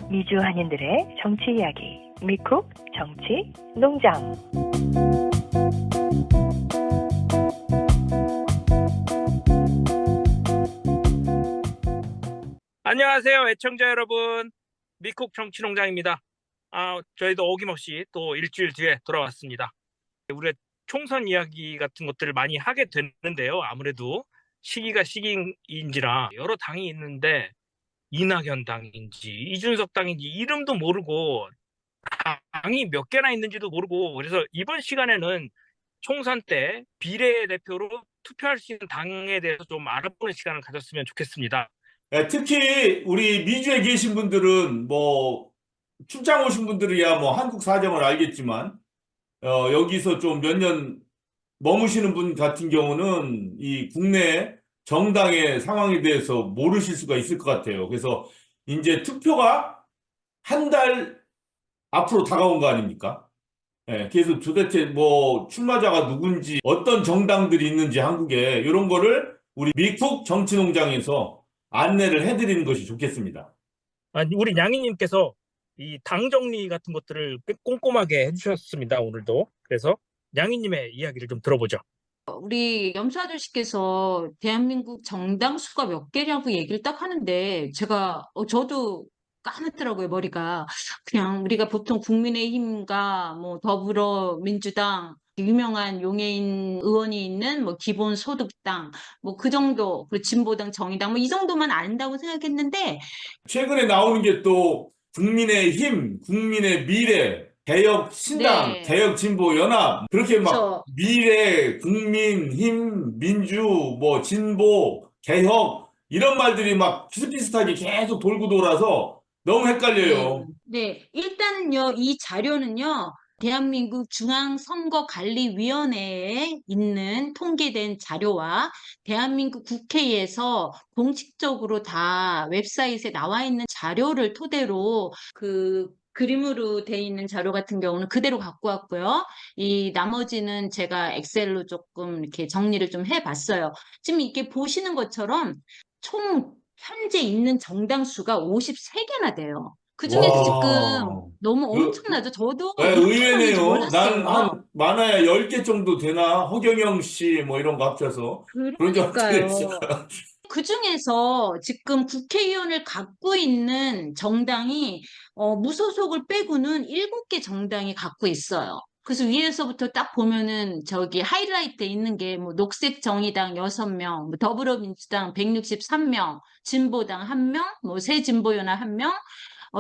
미주 한인들의 정치 이야기, 미쿡 정치 농장. 안녕하세요, 애청자 여러분. 미쿡 정치농장입니다. 저희도 어김없이 또 일주일 뒤에 돌아왔습니다. 우리가 총선 이야기 같은 것들을 많이 하게 되는데요. 아무래도 시기가 시기인지라 여러 당이 있는데 이낙연 당인지 이준석 당인지 이름도 모르고 당이 몇 개나 있는지도 모르고, 그래서 이번 시간에는 총선 때 비례대표로 투표할 수 있는 당에 대해서 좀 알아보는 시간을 가졌으면 좋겠습니다. 네, 특히 우리 미주에 계신 분들은 뭐 출장 오신 분들이야 뭐 한국 사정을 알겠지만 여기서 좀 몇 년 머무시는 분 같은 경우는 이 국내 정당의 상황에 대해서 모르실 수가 있을 것 같아요. 그래서 이제 투표가 한 달 앞으로 다가온 거 아닙니까? 예, 그래서 도대체 뭐 출마자가 누군지 어떤 정당들이 있는지 한국에 이런 거를 우리 미쿡 정치농장에서 안내를 해드리는 것이 좋겠습니다. 우리 양희님께서 이 당 정리 같은 것들을 꽤 꼼꼼하게 해주셨습니다, 오늘도. 그래서 양희님의 이야기를 좀 들어보죠. 우리 염소 아저씨께서 대한민국 정당 수가 몇 개냐고 얘기를 딱 하는데 제가 저도 까맣더라고요, 머리가. 그냥 우리가 보통 국민의힘과 뭐 더불어민주당, 유명한 용해인 의원이 있는 뭐 기본소득당, 뭐 그 정도, 그리고 진보당, 정의당 뭐 이 정도만 안다고 생각했는데 최근에 나오는 게 또 국민의힘, 국민의 미래, 개혁신당, 네, 개혁진보연합 그렇게 막 그래서 미래, 국민힘, 민주, 뭐 진보, 개혁 이런 말들이 막 비슷비슷하게 계속 돌고 돌아서 너무 헷갈려요. 네. 일단은요, 이 자료는요, 대한민국 중앙선거관리위원회에 있는 통계된 자료와 대한민국 국회에서 공식적으로 다 웹사이트에 나와 있는 자료를 토대로 그 그림으로 돼 있는 자료 같은 경우는 그대로 갖고 왔고요. 이 나머지는 제가 엑셀로 조금 이렇게 정리를 좀 해봤어요. 지금 이렇게 보시는 것처럼 총 현재 있는 정당 수가 53개나 돼요. 그중에서 지금 와, 너무 그, 엄청나죠. 저도 네, 이렇게 많은지 의외네요. 난 몰랐어요. 한 많아야 10개 정도 되나? 허경영 씨 뭐 이런 거 합쳐서 그런 줄 알았어요. 그러니까요. 그중에서 지금 국회의원을 갖고 있는 정당이 무소속을 빼고는 7개 정당이 갖고 있어요. 그래서 위에서부터 딱 보면은 저기 하이라이트에 있는 게 뭐 녹색 정의당 6명, 뭐 더불어민주당 163명, 진보당 1명, 뭐 새진보연합 1명,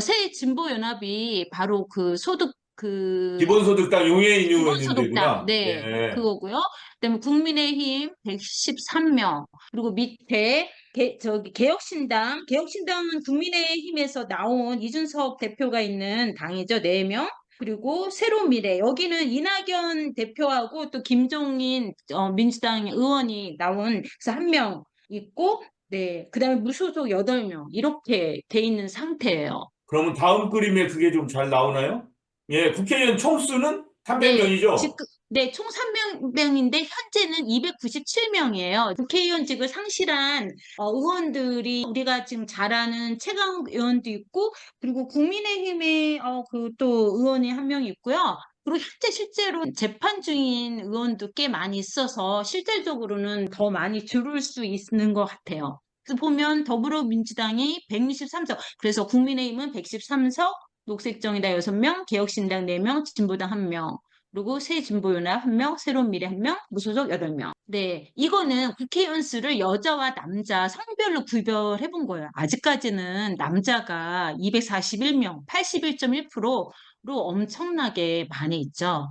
새진보연합이 바로 그 소득 기본소득당 용해인 기본소득당, 의원님들구나. 네, 예. 그거고요. 그다음에 국민의힘 113명, 그리고 밑에 개혁신당은 국민의힘에서 나온 이준석 대표가 있는 당이죠, 4명. 그리고 새로미래, 여기는 이낙연 대표하고 또 김종인 민주당 의원이 나온 그래서 1명 있고, 네, 그다음에 무소속 8명 이렇게 돼 있는 상태예요. 그러면 다음 그림에 그게 좀 잘 나오나요? 예, 국회의원 총수는 네, 300명이죠? 네, 총 300명인데 현재는 297명이에요. 국회의원직을 상실한 의원들이 우리가 지금 잘 아는 최강 의원도 있고, 그리고 국민의힘의 그 또 의원이 1명 있고요. 그리고 현재 실제로 재판 중인 의원도 꽤 많이 있어서 실질적으로는 더 많이 줄을 수 있는 것 같아요. 그래서 보면 더불어민주당이 163석, 그래서 국민의힘은 113석, 녹색정의당 6명, 개혁신당 4명, 진보당 1명, 그리고 새진보연합 1명, 새로운미래 1명, 무소속 8명. 네, 이거는 국회의원 수를 여자와 남자 성별로 구별해 본 거예요. 아직까지는 남자가 241명, 81.1%로 엄청나게 많이 있죠.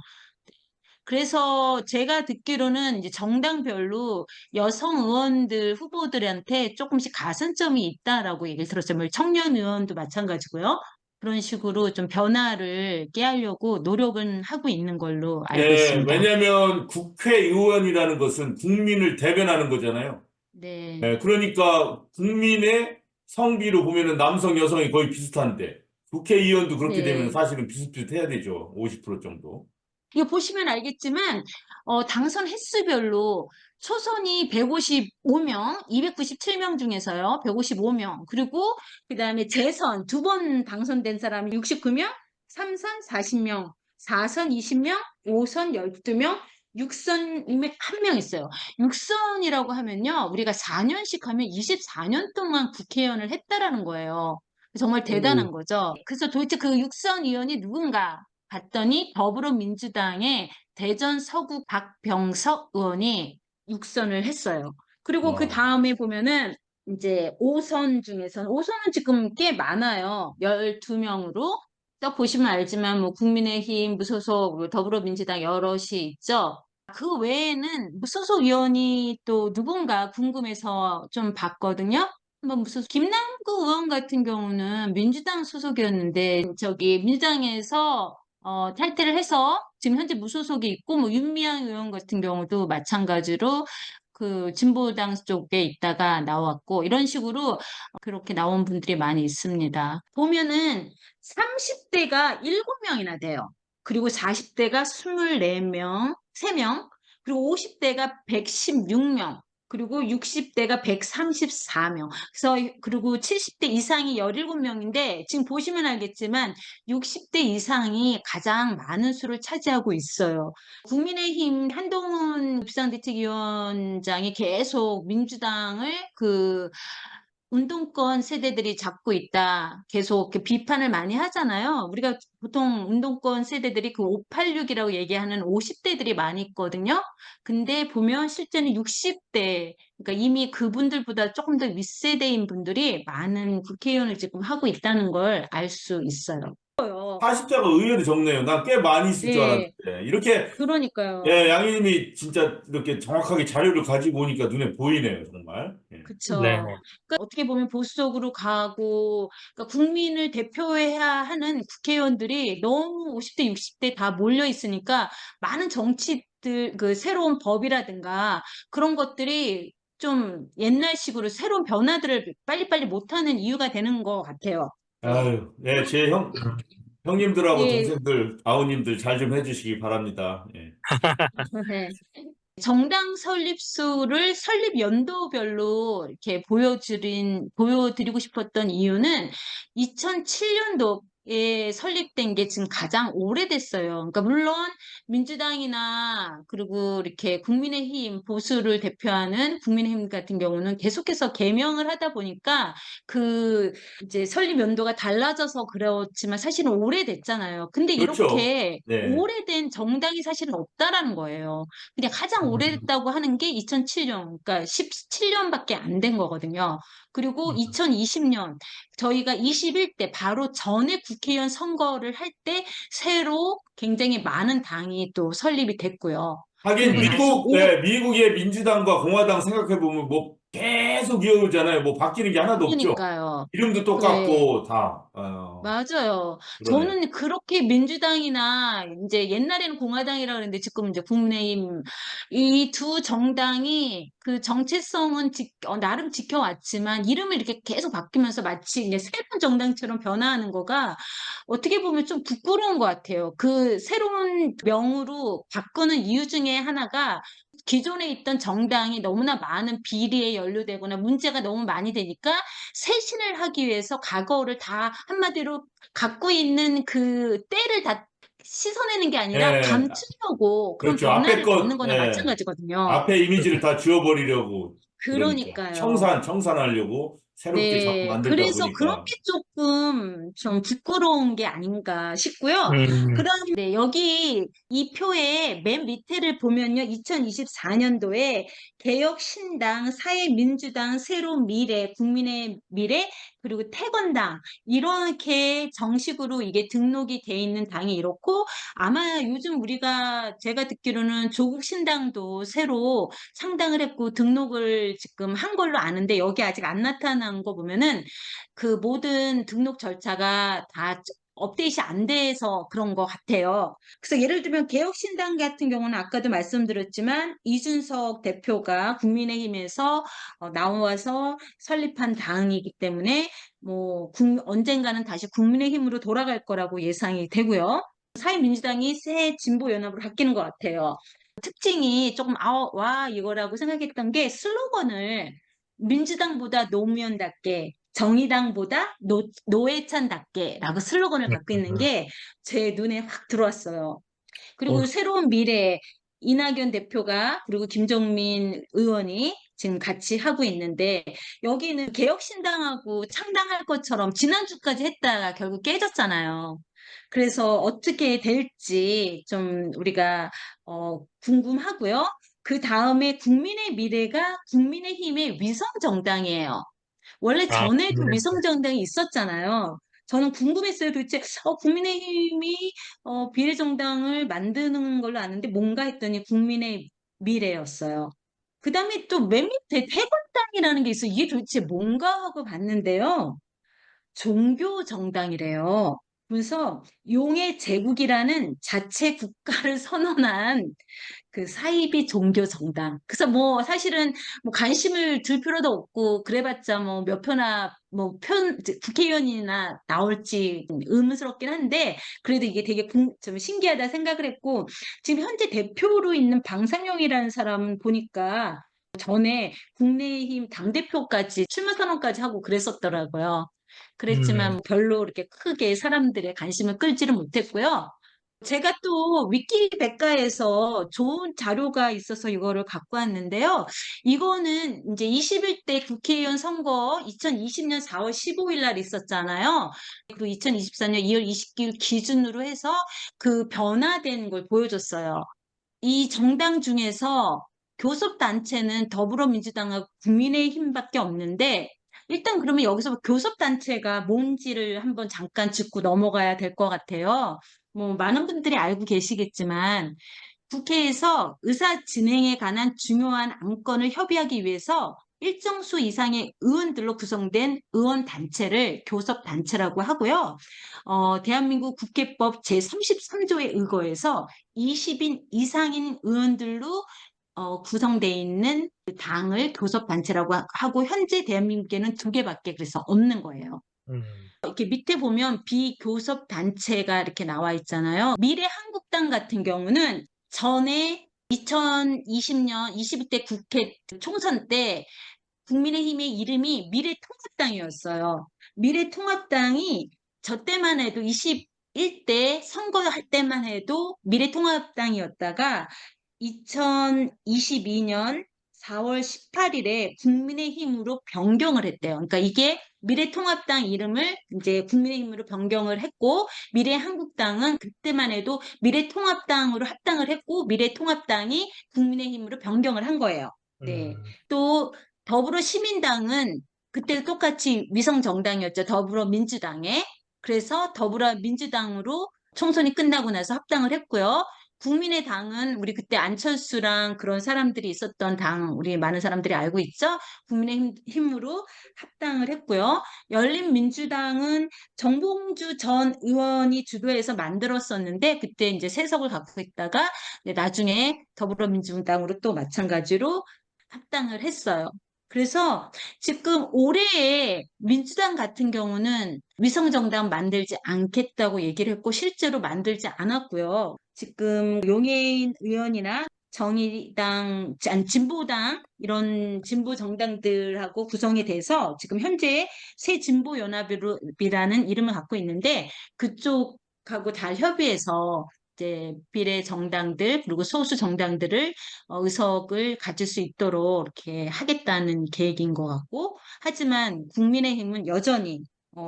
그래서 제가 듣기로는 이제 정당별로 여성 의원들 후보들한테 조금씩 가산점이 있다라고 얘기를 들었어요. 뭐 청년 의원도 마찬가지고요. 그런 식으로 좀 변화를 깨하려고 노력은 하고 있는 걸로 알고 예, 있습니다. 왜냐하면 국회의원이라는 것은 국민을 대변하는 거잖아요. 네, 예, 그러니까 국민의 성비로 보면은 남성, 여성이 거의 비슷한데 국회의원도 그렇게 되면 네. 사실은 비슷비슷해야 되죠. 50% 정도. 이거 보시면 알겠지만 당선 횟수별로 초선이 155명, 297명 중에서요. 155명. 그리고 그다음에 재선 두 번 당선된 사람이 69명, 3선 40명, 4선 20명, 5선 12명, 6선이면 1명 있어요. 6선이라고 하면요. 우리가 4년씩 하면 24년 동안 국회의원을 했다라는 거예요. 정말 대단한 거죠. 그래서 도대체 그 6선 의원이 누군가 봤더니 더불어민주당의 대전 서구 박병석 의원이 6선을 했어요. 그리고 그 와. 다음에 보면은 이제 5선 중에서는 5선은 지금 꽤 많아요. 12명으로. 딱 보시면 알지만 뭐 국민의힘, 무소속, 뭐 더불어민주당 여럿이 있죠. 그 외에는 무소속 의원이 또 누군가 궁금해서 좀 봤거든요. 한번 무소속 김남구 의원 같은 경우는 민주당 소속이었는데 저기 민주당에서 탈퇴를 해서 지금 현재 무소속이 있고 뭐 윤미향 의원 같은 경우도 마찬가지로 그 진보당 쪽에 있다가 나왔고 이런 식으로 그렇게 나온 분들이 많이 있습니다. 보면은 30대가 7명이나 돼요. 그리고 40대가 24명, 3명, 그리고 50대가 116명, 그리고 60대가 134명. 그래서 그리고 70대 이상이 17명인데 지금 보시면 알겠지만 60대 이상이 가장 많은 수를 차지하고 있어요. 국민의힘 한동훈 비상대책위원장이 계속 민주당을 그 운동권 세대들이 잡고 있다. 계속 그 비판을 많이 하잖아요. 우리가 보통 운동권 세대들이 그 586이라고 얘기하는 50대들이 많이 있거든요. 근데 보면 실제는 60대, 그러니까 이미 그분들보다 조금 더 윗세대인 분들이 많은 국회의원을 지금 하고 있다는 걸 알 수 있어요. 40대가 의외로 적네요. 난 꽤 많이 있을 줄 네, 알았는데. 이렇게, 예, 그러니까요. 양희님이 진짜 이렇게 정확하게 자료를 가지고 오니까 눈에 보이네요, 정말. 예. 그쵸. 네. 그러니까 어떻게 보면 보수적으로 가고, 그러니까 국민을 대표해야 하는 국회의원들이 너무 50대, 60대 다 몰려 있으니까 많은 정치들, 그 새로운 법이라든가 그런 것들이 좀 옛날식으로 새로운 변화들을 빨리빨리 못하는 이유가 되는 것 같아요. 네. 아유, 예, 제 형님들하고 예, 동생들, 아우님들 잘 좀 해주시기 바랍니다. 예. 네. 정당 설립수를 설립 연도별로 이렇게 보여드리고 싶었던 이유는 2007년도에 설립된 게 지금 가장 오래됐어요. 그러니까 물론 민주당이나 그리고 이렇게 국민의힘 보수를 대표하는 국민의힘 같은 경우는 계속해서 개명을 하다 보니까 그 이제 설립 연도가 달라져서 그렇지만 사실은 오래됐잖아요. 근데 그렇죠. 이렇게 네. 오래된 정당이 사실은 없다라는 거예요. 그냥 가장 오래됐다고 하는 게 2007년, 그러니까 17년밖에 안 된 거거든요. 그리고 2020년, 저희가 21대 바로 전에 국회의원 선거를 할 때 새로 굉장히 많은 당이 또 설립이 됐고요. 하긴 그리고 나서 예, 미국의 민주당과 공화당 생각해 보면 뭐 계속 이어오잖아요. 뭐 바뀌는 게 하나도 없죠. 그러니까요. 이름도 네. 똑같고 다. 맞아요. 그러네. 저는 그렇게 민주당이나 이제 옛날에는 공화당이라 그랬는데 지금 이제 국민의힘 이 두 정당이 그 정체성은 나름 지켜왔지만 이름을 이렇게 계속 바뀌면서 마치 이제 새로운 정당처럼 변화하는 거가 어떻게 보면 좀 부끄러운 것 같아요. 그 새로운 명으로 바꾸는 이유 중에 하나가 기존에 있던 정당이 너무나 많은 비리에 연루되거나 문제가 너무 많이 되니까 쇄신을 하기 위해서 과거를 다 한마디로 갖고 있는 그 때를 다 씻어내는 게 아니라 예, 감추려고 그런 그렇죠. 앞에 변화를 갖는 것, 거나 예, 마찬가지거든요. 앞에 이미지를 다 지워버리려고 그러니까 그러니까요. 청산하려고 새롭게 자꾸 네, 만들다 그래서 그런 보니까 게 조금 좀 부끄러운 게 아닌가 싶고요. 음, 그다음 네, 여기 이 표의 맨 밑에를 보면요. 2024년도에 개혁신당, 사회민주당, 새로운 미래, 국민의 미래, 그리고 태권당 이렇게 정식으로 이게 등록이 돼 있는 당이 이렇고 아마 요즘 제가 듣기로는 조국신당도 새로 창당을 했고 등록을 지금 한 걸로 아는데 여기 아직 안 나타난 거 보면은 그 모든 등록 절차가 다 업데이트 안 돼서 그런 것 같아요. 그래서 예를 들면 개혁신당 같은 경우는 아까도 말씀드렸지만 이준석 대표가 국민의힘에서 나와서 설립한 당이기 때문에 뭐 언젠가는 다시 국민의힘으로 돌아갈 거라고 예상이 되고요. 사회민주당이 새 진보연합으로 바뀌는 것 같아요. 특징이 조금 와 이거라고 생각했던 게 슬로건을 민주당보다 노무현답게 정의당보다 노회찬답게라고 슬로건을 갖고 있는 게 제 눈에 확 들어왔어요. 어, 그리고 새로운 미래 이낙연 대표가 그리고 김종민 의원이 지금 같이 하고 있는데 여기는 개혁신당하고 창당할 것처럼 지난주까지 했다가 결국 깨졌잖아요. 그래서 어떻게 될지 좀 우리가 궁금하고요. 그 다음에 국민의 미래가 국민의힘의 위성정당이에요. 원래 아, 전에도 네. 위성정당이 있었잖아요. 저는 궁금했어요. 도대체 국민의힘이 비례정당을 만드는 걸로 아는데 뭔가 했더니 국민의 미래였어요. 그 다음에 또 맨 밑에 해골당이라는 게 있어요. 이게 도대체 뭔가 하고 봤는데요. 종교 정당이래요. 그래서 용의 제국이라는 자체 국가를 선언한 그 사이비 종교 정당. 그래서 뭐 사실은 뭐 관심을 둘 필요도 없고 그래봤자 뭐 몇 표나 뭐 국회의원이나 나올지 의문스럽긴 한데 그래도 이게 되게 좀 신기하다 생각을 했고 지금 현재 대표로 있는 방상용이라는 사람 보니까 전에 국민의힘 당대표까지 출마 선언까지 하고 그랬었더라고요. 음, 그랬지만 별로 이렇게 크게 사람들의 관심을 끌지를 못했고요. 제가 또 위키백과에서 좋은 자료가 있어서 이거를 갖고 왔는데요. 이거는 이제 21대 국회의원 선거 2020년 4월 15일 날 있었잖아요. 그리고 2024년 2월 20일 기준으로 해서 그 변화된 걸 보여줬어요. 이 정당 중에서 교섭단체는 더불어민주당하고 국민의힘밖에 없는데 일단 그러면 여기서 교섭단체가 뭔지를 한번 잠깐 짚고 넘어가야 될 것 같아요. 뭐 많은 분들이 알고 계시겠지만 국회에서 의사 진행에 관한 중요한 안건을 협의하기 위해서 일정 수 이상의 의원들로 구성된 의원단체를 교섭단체라고 하고요. 대한민국 국회법 제33조에 의거해서 20인 이상인 의원들로 구성되어 있는 그 당을 교섭단체라고 하고 현재 대한민국에는 두 개밖에 그래서 없는 거예요. 음, 이렇게 밑에 보면 비교섭단체가 이렇게 나와 있잖아요. 미래한국당 같은 경우는 전에 2020년 21대 국회 총선 때 국민의힘의 이름이 미래통합당이었어요. 미래통합당이 저 때만 해도 21대 선거할 때만 해도 미래통합당이었다가 2022년 4월 18일에 국민의힘으로 변경을 했대요. 그러니까 이게 미래통합당 이름을 이제 국민의힘으로 변경을 했고 미래한국당은 그때만 해도 미래통합당으로 합당을 했고 미래통합당이 국민의힘으로 변경을 한 거예요. 네. 음, 또 더불어시민당은 그때 똑같이 위성정당이었죠. 더불어민주당에. 그래서 더불어민주당으로 총선이 끝나고 나서 합당을 했고요. 국민의당은 우리 그때 안철수랑 그런 사람들이 있었던 당, 우리 많은 사람들이 알고 있죠? 국민의힘으로 합당을 했고요. 열린민주당은 정봉주 전 의원이 주도해서 만들었었는데 그때 이제 세석을 갖고 있다가 나중에 더불어민주당으로 또 마찬가지로 합당을 했어요. 그래서 지금 올해에 민주당 같은 경우는 위성정당 만들지 않겠다고 얘기를 했고 실제로 만들지 않았고요. 지금 용해인 의원이나 정의당, 아니, 진보당 이런 진보 정당들하고 구성이 돼서 지금 현재 새 진보연합이라는 이름을 갖고 있는데 그쪽하고 잘 협의해서 이제 비례 정당들 그리고 소수 정당들을 의석을 가질 수 있도록 이렇게 하겠다는 계획인 것 같고 하지만 국민의힘은 여전히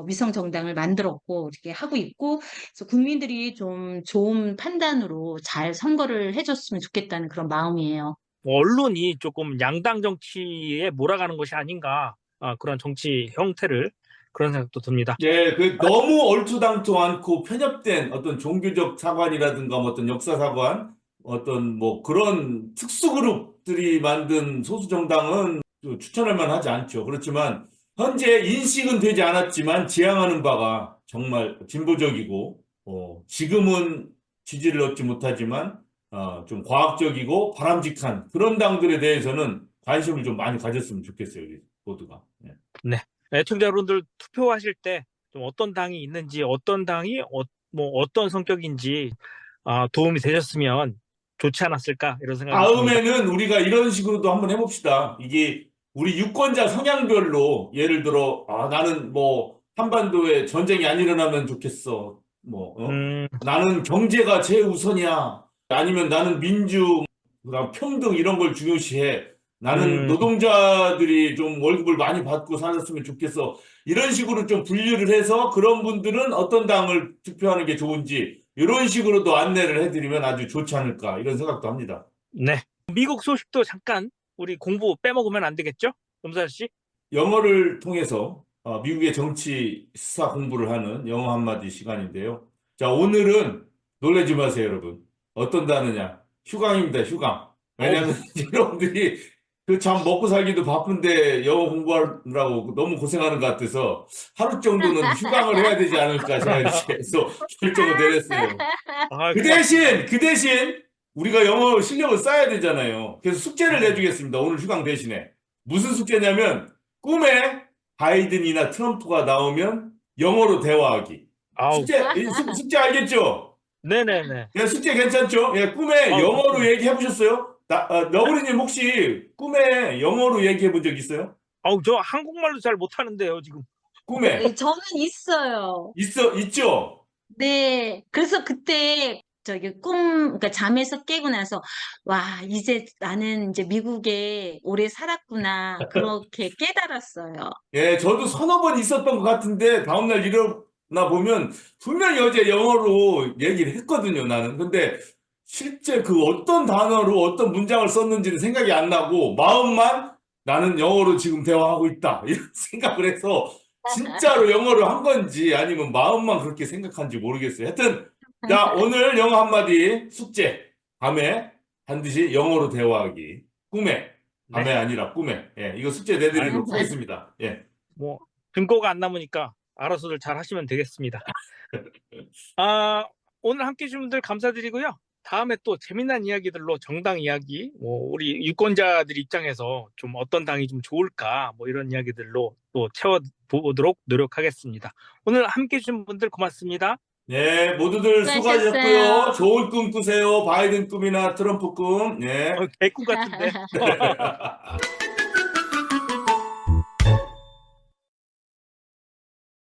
위성 정당을 만들었고 이렇게 하고 있고 그래서 국민들이 좀 좋은 판단으로 잘 선거를 해줬으면 좋겠다는 그런 마음이에요. 언론이 조금 양당 정치에 몰아가는 것이 아닌가, 그런 정치 형태를, 그런 생각도 듭니다. 예, 그 너무 얼토당토 않고 편협된 어떤 종교적 사관이라든가 뭐 어떤 역사 사관, 어떤 뭐 그런 특수 그룹들이 만든 소수 정당은 또 추천할 만하지 않죠. 그렇지만 현재 인식은 되지 않았지만 지향하는 바가 정말 진보적이고, 지금은 지지를 얻지 못하지만 좀 과학적이고 바람직한 그런 당들에 대해서는 관심을 좀 많이 가졌으면 좋겠어요, 우리 모두가. 네. 애청자 여러분들 투표하실 때 좀 어떤 당이 있는지, 어떤 당이 뭐 어떤 성격인지 도움이 되셨으면 좋지 않았을까 이런 생각이 듭니다. 다음에는 우리가 이런 식으로도 한번 해봅시다. 이게 우리 유권자 성향별로 예를 들어 나는 뭐 한반도에 전쟁이 안 일어나면 좋겠어. 뭐 나는 경제가 제우선이야. 아니면 나는 민주, 그다음 평등 이런 걸 중요시해. 나는 음, 노동자들이 좀 월급을 많이 받고 살았으면 좋겠어. 이런 식으로 좀 분류를 해서 그런 분들은 어떤 당을 투표하는 게 좋은지 이런 식으로도 안내를 해드리면 아주 좋지 않을까 이런 생각도 합니다. 네. 미국 소식도 잠깐 우리 공부 빼먹으면 안 되겠죠? 음살 씨? 영어를 통해서 미국의 정치 수사 공부를 하는 영어 한마디 시간인데요. 자, 오늘은 놀라지 마세요, 여러분. 어떤 단어냐? 휴강입니다, 휴강. 어우, 왜냐하면 여러분들이 그 참 먹고 살기도 바쁜데 영어 공부하느라고 너무 고생하는 것 같아서 하루 정도는 휴강을 해야 되지 않을까 제가 이렇게 해서 결정을 내렸어요. 고맙습니다. 그 대신 우리가 영어 실력을 쌓아야 되잖아요. 그래서 숙제를 내주겠습니다. 오늘 휴강 대신에. 무슨 숙제냐면 꿈에 바이든이나 트럼프가 나오면 영어로 대화하기. 아우, 숙제 알겠죠? 네네네. 예, 숙제 괜찮죠? 예, 꿈에 아우, 영어로 좋습니다. 얘기해 보셨어요? 너구리님 혹시 꿈에 영어로 얘기해 본 적 있어요? 아우, 저 한국말도 잘 못하는데요, 지금. 꿈에. 네, 저는 있어요. 있죠? 네. 그래서 그때 그러니까 잠에서 깨고 나서, 와, 이제 나는 이제 미국에 오래 살았구나. 그렇게 깨달았어요. 예, 저도 서너 번 있었던 것 같은데 다음날 일어나 보면 분명히 어제 영어로 얘기를 했거든요, 나는. 근데 실제 그 어떤 단어로 어떤 문장을 썼는지는 생각이 안 나고 마음만 나는 영어로 지금 대화하고 있다. 이런 생각을 해서 진짜로 영어로 한 건지 아니면 마음만 그렇게 생각한지 모르겠어요. 하여튼 자, 오늘 영어 한마디 숙제. 밤에 반드시 영어로 대화하기. 꿈에. 네. 밤에 아니라 꿈에. 예, 이거 숙제 내드리도록 하겠습니다. 예. 뭐, 증거가 안 남으니까 알아서들 잘 하시면 되겠습니다. 아, 오늘 함께 해주신 분들 감사드리고요. 다음에 또 재미난 이야기들로 정당 이야기, 뭐 우리 유권자들 입장에서 좀 어떤 당이 좀 좋을까, 뭐 이런 이야기들로 또 채워보도록 노력하겠습니다. 오늘 함께 해주신 분들 고맙습니다. 네, 모두들 수고하셨어요. 수고하셨고요. 좋은 꿈 꾸세요. 바이든 꿈이나 트럼프 꿈. 네. 개꿈 같은데.